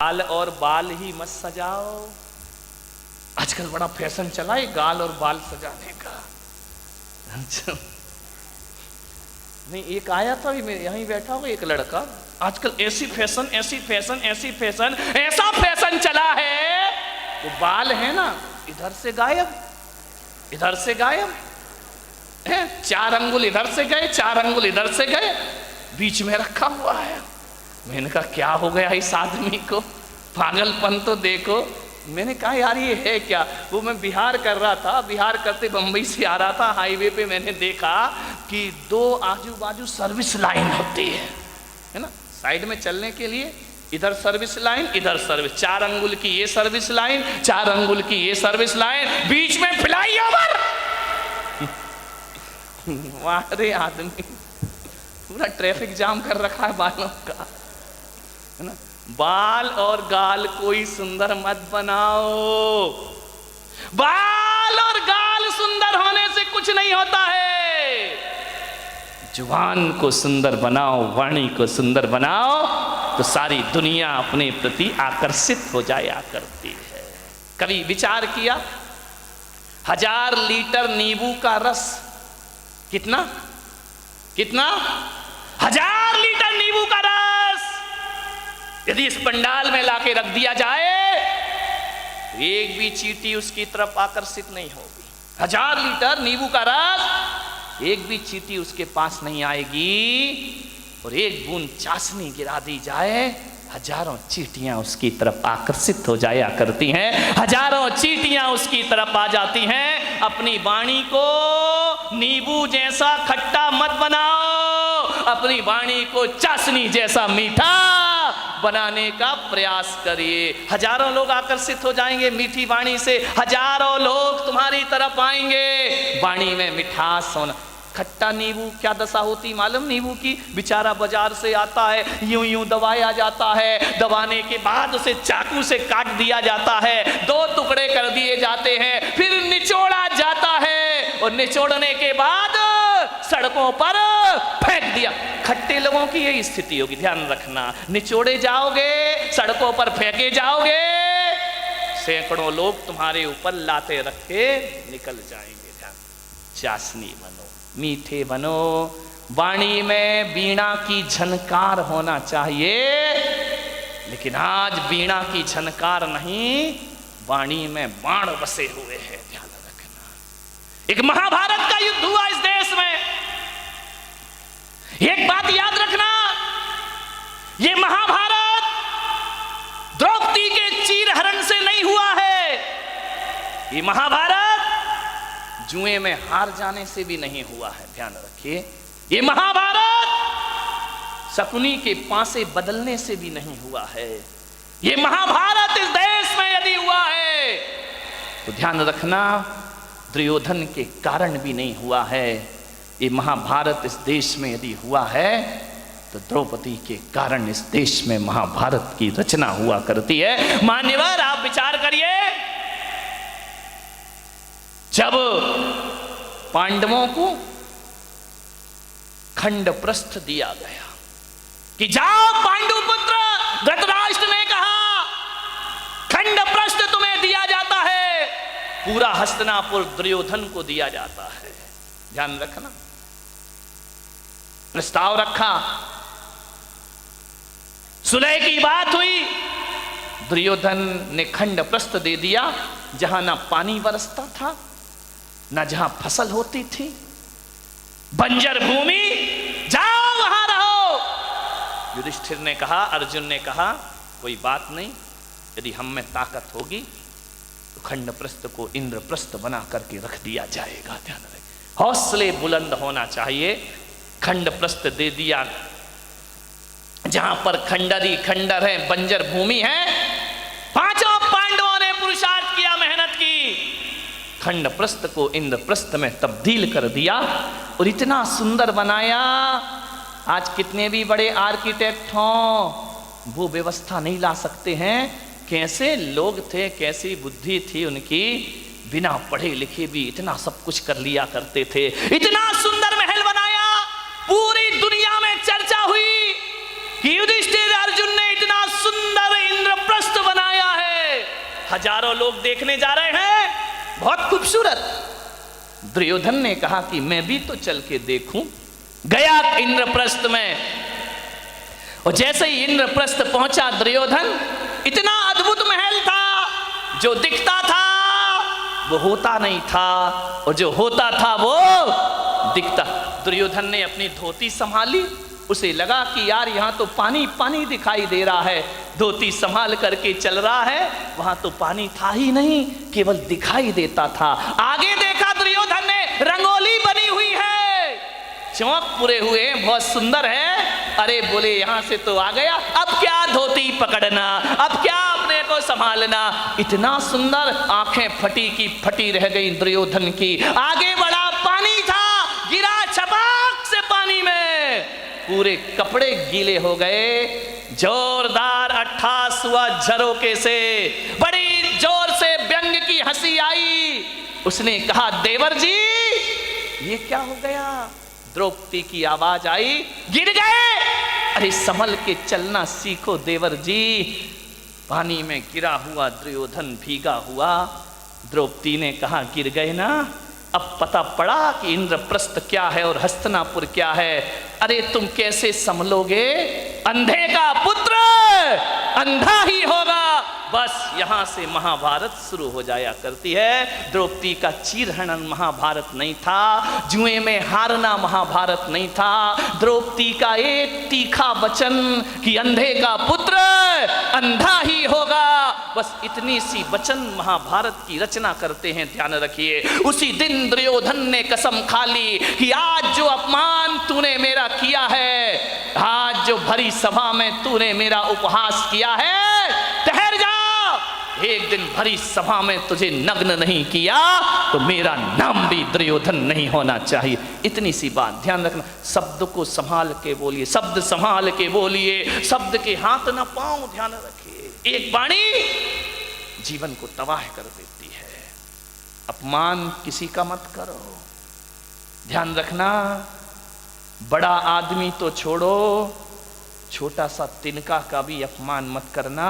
गाल और बाल ही मत सजाओ। आजकल बड़ा फैशन चला है गाल और बाल सजाने का। अच्छा नहीं, एक आया था मेरे यहीं बैठा हुआ एक लड़का, आजकल ऐसी फैशन ऐसी फैशन ऐसी फैशन ऐसा फैशन चला है, वो बाल है ना इधर से गायब इधर से गायब है, 4 अंगुल इधर से गए 4 अंगुल इधर से गए, बीच में रखा हुआ है। मैंने कहा क्या हो गया इस आदमी को, पागलपन तो देखो। मैंने कहा यार ये है क्या। वो मैं बिहार कर रहा था, बिहार करते बम्बई से आ रहा था, हाईवे पे मैंने देखा कि 2 आजू बाजू सर्विस लाइन होती है ना, साइड में चलने के लिए, इधर सर्विस लाइन इधर सर्विस, 4 अंगुल की ये सर्विस लाइन 4 अंगुल की ये सर्विस लाइन, बीच में फ्लाईओवर। वाह आदमी पूरा ट्रैफिक जाम कर रखा है बालों का, है ना। बाल और गाल कोई सुंदर मत बनाओ, बाल और गाल सुंदर होने से कुछ नहीं होता है। जुबान को सुंदर बनाओ, वाणी को सुंदर बनाओ, तो सारी दुनिया अपने प्रति आकर्षित हो जाया करती है। कभी विचार किया 1000 लीटर नींबू का रस कितना 1000 लीटर नींबू का रस यदि इस पंडाल में लाके रख दिया जाए, एक भी चींटी उसकी तरफ आकर्षित नहीं होगी। 1000 लीटर नींबू का रस, एक भी चींटी उसके पास नहीं आएगी। और एक बूंद चाशनी गिरा दी जाए, हजारों चींटियां उसकी तरफ आकर्षित हो जाया करती हैं, हजारों चींटियां उसकी तरफ आ जाती हैं। अपनी वाणी को नींबू जैसा खट्टा मत बनाओ, अपनी वाणी को चाशनी जैसा मीठा बनाने का प्रयास करिए। हजारों लोग आकर्षित हो जाएंगे मीठी वाणी से, हजारों लोग तुम्हारी तरफ आएंगे। वाणी में मिठास होना। खट्टा नींबू क्या दशा होती मालूम नींबू की, बेचारा बाजार से आता है, यूं यूं दबाया जाता है, दबाने के बाद उसे चाकू से काट दिया जाता है, 2 टुकड़े कर दिए जाते हैं, फिर निचोड़ा जाता है, और निचोड़ने के बाद सड़कों पर फेंक दिया। खट्टे लोगों की यही स्थिति होगी, ध्यान रखना। निचोड़े जाओगे, सड़कों पर फेंके जाओगे, सैकड़ों लोग तुम्हारे ऊपर लाते रख के निकल जाएंगे। ध्यान, चाशनी बनो, मीठे बनो, वाणी में वीणा की झनकार होना चाहिए। लेकिन आज वीणा की झनकार नहीं, वाणी में बाण बसे हुए हैं। ध्यान रखना, एक महाभारत का युद्ध हुआ इस देश में। एक बात याद रखना, ये महाभारत द्रौपदी के चीरहरण से नहीं हुआ है, ये महाभारत जुए में हार जाने से भी नहीं हुआ है। ध्यान रखिए, ये महाभारत शकुनी के पासे बदलने से भी नहीं हुआ है। ये महाभारत इस देश में यदि हुआ है तो ध्यान रखना दुर्योधन के कारण भी नहीं हुआ है। ये महाभारत इस देश में यदि हुआ है तो द्रौपदी के कारण इस देश में महाभारत की रचना हुआ करती है। मान्यवर आप विचार करिए, जब पांडवों को खंडप्रस्थ दिया गया कि जाओ पांडुपुत्र, धृतराष्ट्र ने कहा खंडप्रस्थ तुम्हें दिया जाता है, पूरा हस्तिनापुर दुर्योधन को दिया जाता है। ध्यान रखना, प्रस्ताव रखा, सुलह की बात हुई, दुर्योधन ने खंडप्रस्थ दे दिया। जहां ना पानी बरसता था, ना जहां फसल होती थी, बंजर भूमि, जाओ वहां रहो। युधिष्ठिर ने कहा, अर्जुन ने कहा कोई बात नहीं, यदि हम में ताकत होगी तो खंडप्रस्थ को इंद्रप्रस्थ बना करके रख दिया जाएगा। ध्यान रखें, हौसले बुलंद होना चाहिए। खंडप्रस्थ दे दिया, जहां पर खंडरी खंडर है, बंजर भूमि है। 5 पांडवों ने पुरुषार्थ किया, मेहनत की, खंडप्रस्थ को इंद्रप्रस्थ में तब्दील कर दिया और इतना सुंदर बनाया। आज कितने भी बड़े आर्किटेक्ट हों, वो व्यवस्था नहीं ला सकते हैं। कैसे लोग थे, कैसी बुद्धि थी उनकी, बिना पढ़े लिखे भी इतना सब कुछ कर लिया करते थे। इतना सुंदर महल बनाया, पूरी दुनिया में चर्चा हुई कि युधिष्ठिर अर्जुन ने इतना सुंदर इंद्रप्रस्थ हजारों लोग देखने जा रहे हैं, बहुत खूबसूरत। दुर्योधन ने कहा कि मैं भी तो चल के देखूं। गया इंद्रप्रस्थ में, और जैसे ही इंद्रप्रस्थ पहुंचा दुर्योधन, इतना अद्भुत महल था, जो दिखता था वो होता नहीं था, और जो होता था वो दिखता। दुर्योधन ने अपनी धोती संभाली, उसे लगा कि यार यहाँ तो पानी पानी दिखाई दे रहा है। धोती संभाल करके चल रहा है, वहां तो पानी था ही नहीं, केवल दिखाई देता था। आगे देखा दुर्योधन ने, रंगोली बनी हुई है, चौक पूरे हुए, बहुत सुंदर है। अरे बोले यहाँ से तो आ गया, अब क्या धोती पकड़ना, अब क्या अपने को संभालना। इतना सुंदर, आंखें फटी की फटी रह गई दुर्योधन की। आगे बढ़ा, पानी था, गिरा छपाक से पानी में, पूरे कपड़े गीले हो गए। जोरदार अट्ठास हुआ झरोके से, बड़ी जोर से व्यंग की हंसी आई। उसने कहा, देवर जी ये क्या हो गया। द्रौपदी की आवाज आई, गिर गए। अरे संभल के चलना सीखो देवर जी। पानी में गिरा हुआ दुर्योधन भीगा हुआ। द्रौपदी ने कहा, गिर गए ना, अब पता पड़ा कि इंद्रप्रस्थ क्या है और हस्तिनापुर क्या है। अरे तुम कैसे संभलोगे, अंधे का पुत्र अंधा ही होगा। बस यहां से महाभारत शुरू हो जाया करती है। द्रौपदी का चीरहरण महाभारत नहीं था, जुए में हारना महाभारत नहीं था। द्रौपदी का एक तीखा वचन कि अंधे का पुत्र अंधा ही होगा, बस इतनी सी वचन महाभारत की रचना करते हैं। ध्यान रखिए, उसी दिन दुर्योधन ने कसम खा ली कि आज जो अपमान तूने मेरा किया है, आज जो भरी सभा में तूने मेरा उपहास किया है, ठहर जा, एक दिन भरी सभा में तुझे नग्न नहीं किया तो मेरा नाम भी दुर्योधन नहीं होना चाहिए। इतनी सी बात ध्यान रखना। शब्द को संभाल के बोलिए, शब्द संभाल के बोलिए, शब्द के हाथ ना पांव। ध्यान रखिए, एक वाणी जीवन को तबाह कर देती है। अपमान किसी का मत करो। ध्यान रखना, बड़ा आदमी तो छोड़ो, छोटा सा तिनका का भी अपमान मत करना,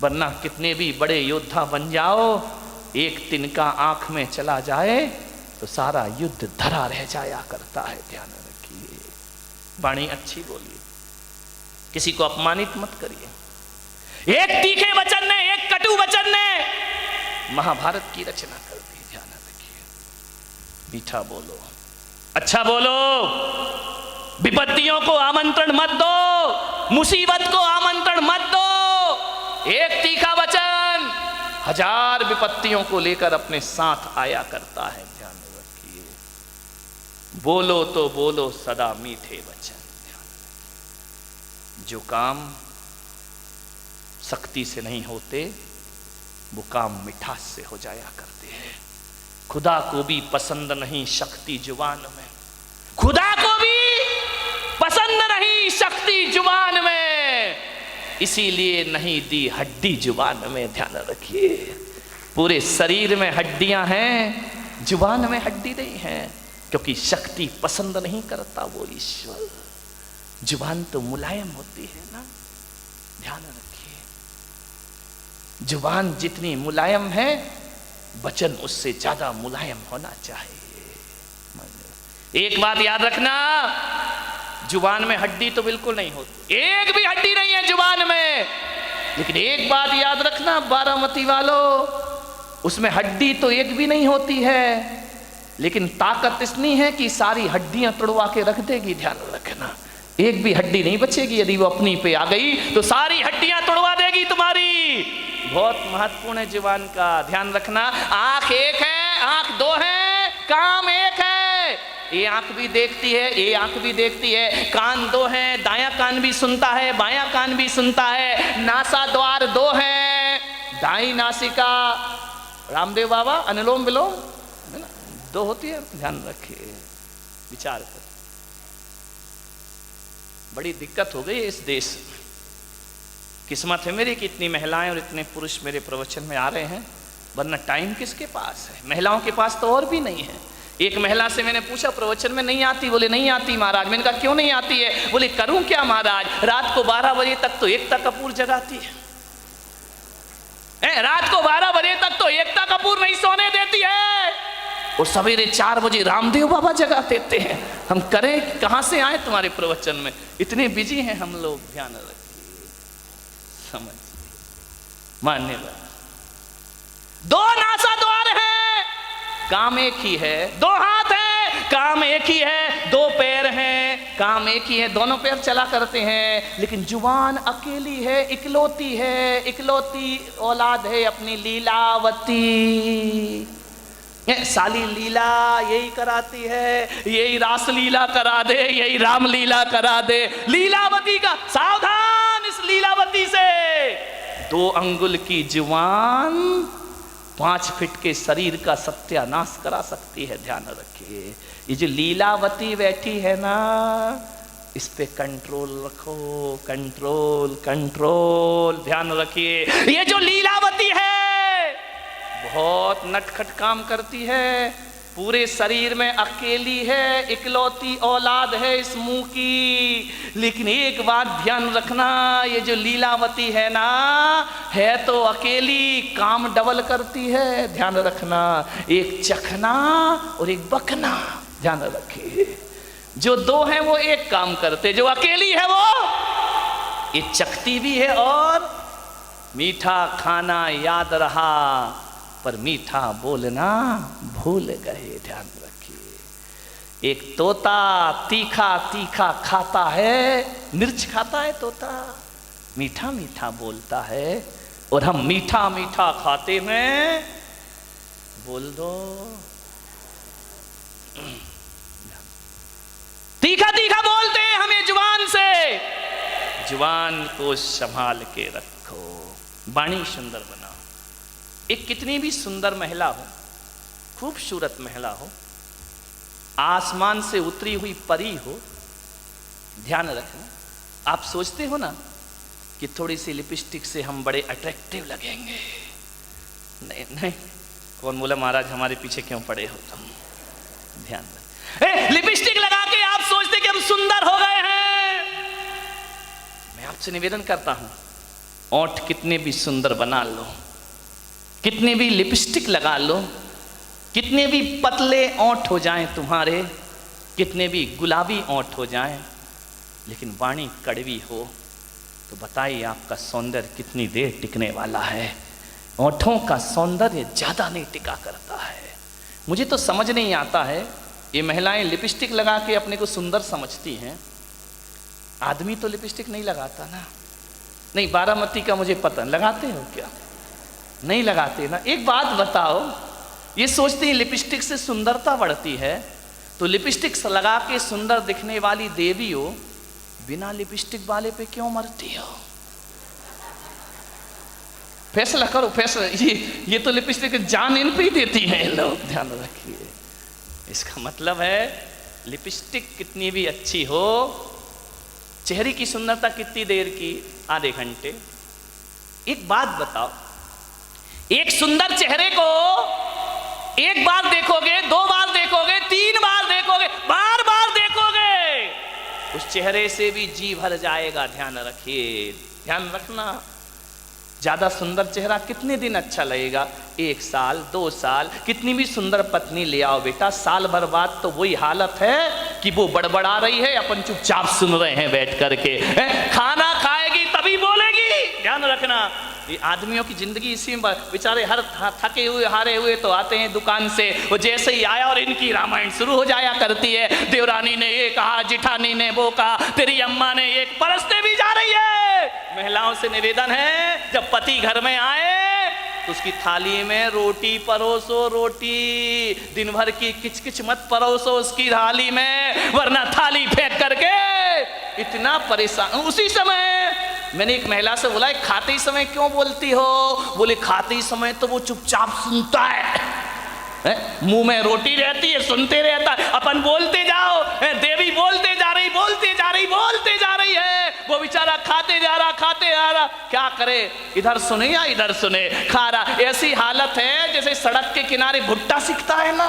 वरना कितने भी बड़े योद्धा बन जाओ, एक तिनका आंख में चला जाए तो सारा युद्ध धरा रह जाया करता है। ध्यान रखिए, वाणी अच्छी बोलिए, किसी को अपमानित मत करिए। एक तीखे वचन ने, एक कटु वचन ने महाभारत की रचना कर दी। ध्यान रखिए, मीठा बोलो, अच्छा बोलो, विपत्तियों को आमंत्रण मत दो, मुसीबत को आमंत्रण मत दो। एक तीखा वचन हजार विपत्तियों को लेकर अपने साथ आया करता है। ध्यान रखिए, बोलो तो बोलो सदा मीठे वचन। जो काम सख्ती से नहीं होते वो काम मिठास से हो जाया करते हैं। खुदा को भी पसंद नहीं शक्ति जुबान में, खुदा को भी पसंद नहीं शक्ति जुबान में, इसीलिए नहीं दी हड्डी जुबान में। ध्यान रखिए, पूरे शरीर में हड्डियां हैं, जुबान में हड्डी नहीं है, क्योंकि शक्ति पसंद नहीं करता वो ईश्वर। जुबान तो मुलायम होती है ना। ध्यान रखिए, जुबान जितनी मुलायम है, वचन उससे ज्यादा मुलायम होना चाहिए। एक बात याद रखना, जुबान में हड्डी तो बिल्कुल नहीं होती, एक भी हड्डी नहीं है जुबान में। लेकिन एक बात याद रखना बारामती वालों, उसमें हड्डी तो एक भी नहीं होती है, लेकिन ताकत इतनी है कि सारी हड्डियां तोड़वा के रख देगी। ध्यान रखना, एक भी हड्डी नहीं बचेगी। यदि वो अपनी पे आ गई तो सारी हड्डियां तोड़वा देगी तुम्हारी। बहुत महत्वपूर्ण है जुबान का, ध्यान रखना। आंख एक है, आंख दो है, काम एक है। ये आंख भी देखती है, ये आंख भी देखती है। कान दो हैं, दायां कान भी सुनता है, बायां कान भी सुनता है। नासा द्वार दो हैं, दाई नासिका, रामदेव बाबा अनुलोम विलोम है ना, दो होती है। ध्यान रखिए, विचार कर। बड़ी दिक्कत हो गई है इस देश में। किस्मत है मेरी कि इतनी महिलाएं और इतने पुरुष मेरे प्रवचन में आ रहे हैं, वरना टाइम किसके पास है। महिलाओं के पास तो और भी नहीं है। एक महिला से मैंने पूछा, प्रवचन में नहीं आती? बोले नहीं आती महाराज। मैंने कहा क्यों नहीं आती है? बोले करूं क्या महाराज, रात को 12 बजे तक तो एकता कपूर जगाती है। रात को 12 एकता कपूर नहीं सोने देती है, और सवेरे 4 बजे रामदेव बाबा जगा देते हैं। हम करें, कहां से आए तुम्हारे प्रवचन में? इतने बिजी हैं हम लोग, ध्यान रखिए, समझ मानने वाले। 2 नासा द्वार है, काम एक ही है। 2 हाथ है, काम एक ही है। 2 पैर हैं, काम एक ही है, दोनों पैर चला करते हैं। लेकिन जुबान अकेली है, इकलौती है, इकलौती औलाद है अपनी लीलावती। साली लीला यही कराती है, यही रास लीला करा दे, यही राम लीला करा दे। लीलावती का सावधान, इस लीलावती से। 2 अंगुल की जुबान 5 फीट के शरीर का सत्यानाश करा सकती है, ध्यान रखिए। ये जो लीलावती बैठी है ना, इस पे कंट्रोल रखो, कंट्रोल कंट्रोल, ध्यान रखिए। ये जो लीलावती है बहुत नटखट काम करती है, पूरे शरीर में अकेली है, इकलौती औलाद है इस मुंह की। लेकिन एक बात ध्यान रखना, ये जो लीलावती है ना, है तो अकेली, काम डबल करती है, ध्यान रखना। एक चखना और एक बकना, ध्यान रखिए। जो 2 हैं वो एक काम करते, जो अकेली है वो ये चखती भी है। और मीठा खाना याद रहा पर मीठा बोलना भूल गए, ध्यान रखिए। एक तोता तीखा तीखा खाता है, मिर्च खाता है तोता, मीठा मीठा बोलता है। और हम मीठा मीठा खाते हैं, बोल दो तीखा तीखा बोलते हैं हमें जुबान से। जुबान को संभाल के रखो, वाणी सुंदर बनाओ। एक कितनी भी सुंदर महिला हो, खूबसूरत महिला हो, आसमान से उतरी हुई परी हो, ध्यान रखना। आप सोचते हो ना कि थोड़ी सी लिपस्टिक से हम बड़े अट्रैक्टिव लगेंगे। नहीं नहीं, कौन बोला महाराज हमारे पीछे क्यों पड़े हो तुम? ध्यान रख, लिपस्टिक लगा के आप सोचते कि हम सुंदर हो गए हैं। मैं आपसे निवेदन करता हूं, ओंठ कितने भी सुंदर बना लो, कितने भी लिपस्टिक लगा लो, कितने भी पतले ओंठ हो जाएं तुम्हारे, कितने भी गुलाबी ओंठ हो जाएं, लेकिन वाणी कड़वी हो तो बताइए आपका सौंदर्य कितनी देर टिकने वाला है? ओंठों का सौंदर्य ज्यादा नहीं टिका करता है। मुझे तो समझ नहीं आता है, ये महिलाएं लिपस्टिक लगा के अपने को सुंदर समझती हैं, आदमी तो लिपस्टिक नहीं लगाता ना। नहीं, बारामती का मुझे पता, लगाते हो क्या? नहीं लगाते ना। एक बात बताओ, ये सोचते हैं लिपस्टिक से सुंदरता बढ़ती है, तो लिपस्टिक लगा के सुंदर दिखने वाली देवी हो, बिना लिपस्टिक वाले पे क्यों मरती हो? फैसला करो, फैसला। ये तो लिपस्टिक जान इन पे ही देती है लोग, ध्यान रखिए। इसका मतलब है लिपस्टिक कितनी भी अच्छी हो, चेहरे की सुंदरता कितनी देर की? आधे घंटे। एक बात बताओ, एक सुंदर चेहरे को एक बार देखोगे, 2 बार देखोगे, 3 बार देखोगे, बार बार देखोगे, उस चेहरे से भी जी भर जाएगा, ध्यान रखिए, ध्यान रखना। ज्यादा सुंदर चेहरा कितने दिन अच्छा लगेगा? 1 साल, 2 साल। कितनी भी सुंदर पत्नी ले आओ बेटा, साल भर बाद तो वही हालत है कि वो बड़बड़ा रही है, अपन चुपचाप सुन रहे हैं बैठ करके। खाना खाएगी तभी बोलेगी, ध्यान रखना। ये आदमियों की जिंदगी इसी में, बेचारे हर थके हुए हारे हुए तो आते हैं दुकान से, वो जैसे ही आया और इनकी रामायण शुरू हो जाया करती है। देवरानी ने ये कहा, जिठानी ने वो कहा, तेरी अम्मा ने ये, परसते भी जा रही है। महिलाओं से निवेदन है, जब पति घर में आए तो उसकी थाली में रोटी परोसो, रोटी। दिन भर की किचकिच मत परोसो उसकी थाली में, वरना थाली फेंक करके इतना परेशान। उसी समय मैंने एक महिला से बोला, खाते समय क्यों बोलती हो? बोले खाते समय तो वो चुपचाप सुनता है, मुंह में रोटी रहती है, सुनते रहता है, अपन बोलते जाओ, देवी बोलते जा रही, बोलते जा रही, बोलते जा रही है, वो बेचारा खाते जा रहा, खाते जा रहा, क्या करे? इधर सुने या इधर सुने, खा रहा। ऐसी हालत है जैसे सड़क के किनारे भुट्टा सिकता है ना,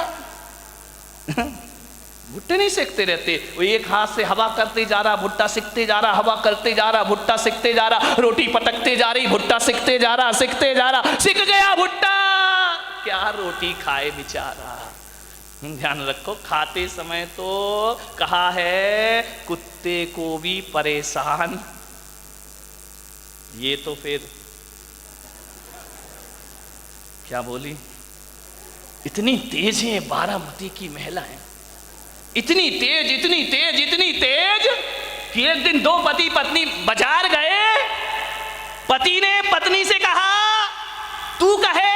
भुट्टे नहीं सेकते रहते, वो एक हाथ से हवा करते जा रहा, भुट्टा सिकते जा रहा, हवा करते जा रहा, भुट्टा सिकते जा रहा, रोटी पटकते जा रही, भुट्टा सिकते जा रहा, सिकते जा रहा, सिक गया भुट्टा। क्या रोटी खाए बेचारा। ध्यान रखो, खाते समय तो कहा है कुत्ते को भी परेशान, ये तो फिर क्या बोली, इतनी तेज है बारामती की महिलाएं, इतनी तेज इतनी तेज इतनी तेज कि एक दिन दो पति पत्नी बाजार गए। पति ने पत्नी से कहा तू कहे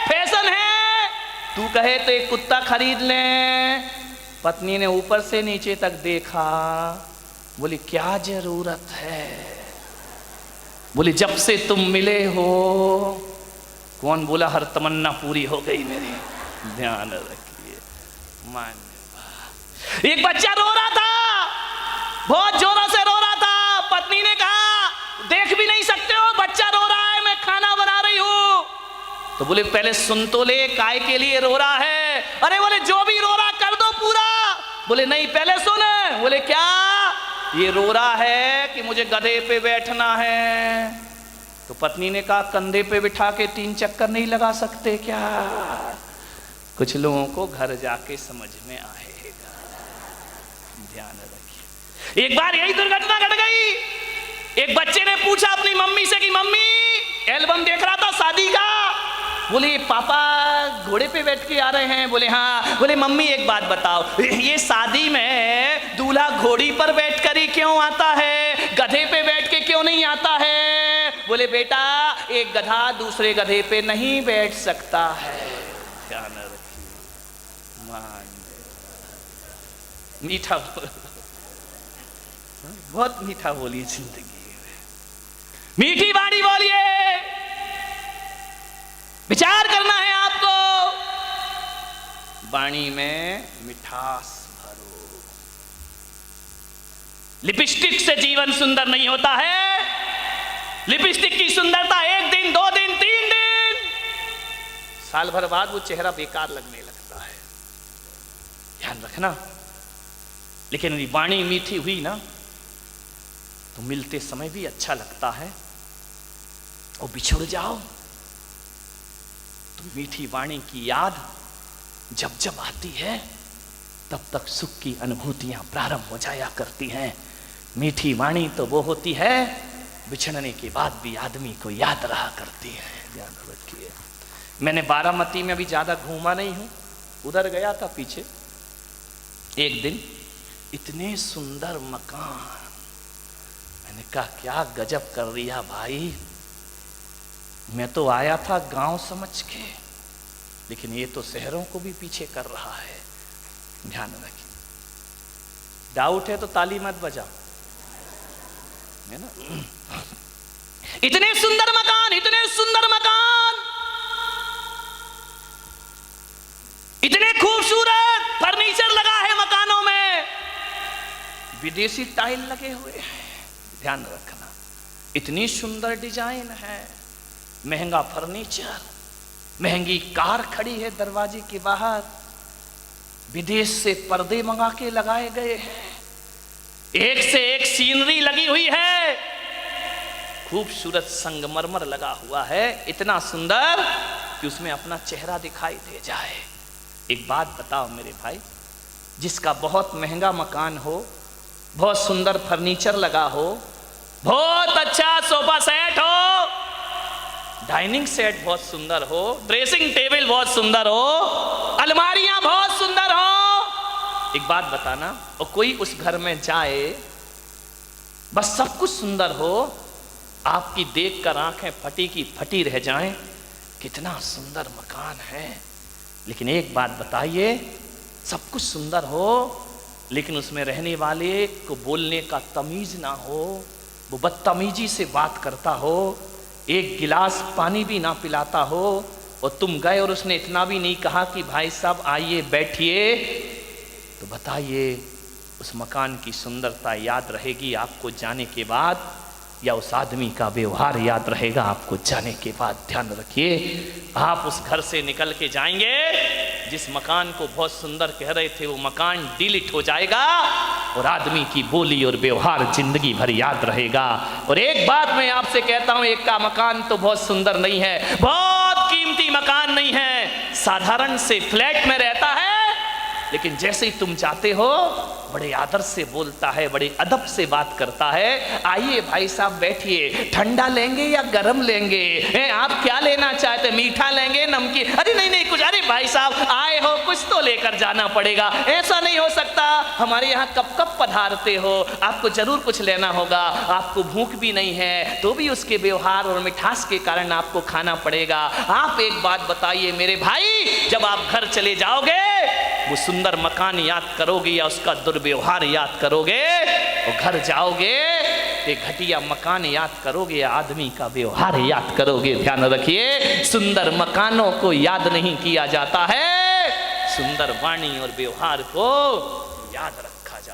फैशन है, तू कहे तो एक कुत्ता खरीद ले। पत्नी ने ऊपर से नीचे तक देखा, बोली क्या जरूरत है। बोली जब से तुम मिले हो। कौन बोला हर तमन्ना पूरी हो गई मेरी। ध्यान रखिए, मान एक बच्चा रो रहा था, बहुत जोरों से रो रहा था। पत्नी ने कहा देख भी नहीं सकते हो, बच्चा रो रहा है, मैं खाना बना रही हूं। तो बोले पहले सुन तो ले, काय के लिए रो रहा है। अरे बोले जो भी रो रहा कर दो पूरा। बोले नहीं पहले सुन। बोले क्या। ये रो रहा है कि मुझे गधे पे बैठना है। तो पत्नी ने कहा कंधे पे बिठा के 3 चक्कर नहीं लगा सकते क्या। कुछ लोगों को घर जाके समझ में आएगा, ध्यान रखिए। एक बार यही दुर्घटना घट गई। एक बच्चे ने पूछा अपनी मम्मी से कि मम्मी एल्बम देख रहा था शादी का। बोले पापा घोड़े पे बैठ के आ रहे हैं। बोले हाँ। बोले मम्मी एक बात बताओ, ये शादी में दूल्हा घोड़ी पर बैठ कर ही क्यों आता है, गधे पे बैठ के क्यों नहीं आता है। बोले बेटा एक गधा दूसरे गधे पे नहीं बैठ सकता है। ध्यान रखिए, मान मीठा बहुत मीठा बोलिए, जिंदगी में मीठी वाणी बोलिए। विचार करना है आपको, वाणी में मिठास भरो। लिपस्टिक से जीवन सुंदर नहीं होता है। लिपस्टिक की सुंदरता 1 दिन 2 दिन 3 दिन, साल भर बाद वो चेहरा बेकार लगने लगता है। ध्यान रखना। लेकिन यदि वाणी मीठी हुई ना तो मिलते समय भी अच्छा लगता है, और बिछुड़ जाओ तो मीठी वाणी की याद जब जब आती है तब तक सुख की अनुभूतियां प्रारंभ हो जाया करती हैं। मीठी वाणी तो वो होती है बिछड़ने के बाद भी आदमी को याद रहा करती है। ध्यान रखिए। मैंने बारामती में भी ज्यादा घूमा नहीं हूं, उधर गया था पीछे। एक दिन इतने सुंदर मकान, मैंने कहा क्या गजब कर दिया भाई। मैं तो आया था गांव समझ के, लेकिन ये तो शहरों को भी पीछे कर रहा है। ध्यान रखिए। डाउट है तो ताली मत बजाओ, है ना। इतने सुंदर मकान, इतने सुंदर मकान, इतने खूबसूरत फर्नीचर लगा है मकानों में, विदेशी टाइल लगे हुए हैं। ध्यान रखना, इतनी सुंदर डिजाइन है, महंगा फर्नीचर, महंगी कार खड़ी है दरवाजे के बाहर, विदेश से पर्दे मंगा के लगाए गए हैं, एक से एक सीनरी लगी हुई है, खूबसूरत संगमरमर लगा हुआ है, इतना सुंदर कि उसमें अपना चेहरा दिखाई दे जाए। एक बात बताओ मेरे भाई, जिसका बहुत महंगा मकान हो, बहुत सुंदर फर्नीचर लगा हो, बहुत अच्छा सोफा सेट हो, डाइनिंग सेट बहुत सुंदर हो, ड्रेसिंग टेबल बहुत सुंदर हो, अलमारियां बहुत सुंदर हो, एक बात बताना, और कोई उस घर में जाए, बस सब कुछ सुंदर हो, आपकी देखकर आंखें फटी की फटी रह जाएं, कितना सुंदर मकान है। लेकिन एक बात बताइए, सब कुछ सुंदर हो लेकिन उसमें रहने वाले को बोलने का तमीज ना हो, वो बदतमीजी से बात करता हो, एक गिलास पानी भी ना पिलाता हो, और तुम गए और उसने इतना भी नहीं कहा कि भाई साहब आइए बैठिए, तो बताइए उस मकान की सुंदरता याद रहेगी आपको जाने के बाद, या उस आदमी का व्यवहार याद रहेगा आपको जाने के बाद। ध्यान रखिए, आप उस घर से निकल के जाएंगे, जिस मकान को बहुत सुंदर कह रहे थे वो मकान डिलीट हो जाएगा, और आदमी की बोली और व्यवहार जिंदगी भर याद रहेगा। और एक बात मैं आपसे कहता हूं, एक का मकान तो बहुत सुंदर नहीं है, बहुत कीमती मकान नहीं है, साधारण से फ्लैट में रहता है, लेकिन जैसे ही तुम जाते हो बड़े आदर से बोलता है, बड़े अदब से बात करता है। आइए भाई साहब बैठिए, ठंडा लेंगे या गरम लेंगे? आप क्या लेना चाहते, मीठा लेंगे नमकीन? अरे नहीं नहीं कुछ, अरे भाई साहब आए हो कुछ तो लेकर जाना पड़ेगा, ऐसा नहीं हो सकता, हमारे यहाँ कब कब पधारते हो, आपको जरूर कुछ लेना होगा, आपको भूख भी नहीं है तो भी उसके व्यवहार और मिठास के कारण आपको खाना पड़ेगा। आप एक बात बताइए मेरे भाई, जब आप घर चले जाओगे वो सुंदर मकान याद करोगे या उसका दुर्व्यवहार याद करोगे? और घर जाओगे तो घटिया मकान याद करोगे या आदमी का व्यवहार याद करोगे? ध्यान रखिए, सुंदर मकानों को याद नहीं किया जाता है, सुंदर वाणी और व्यवहार को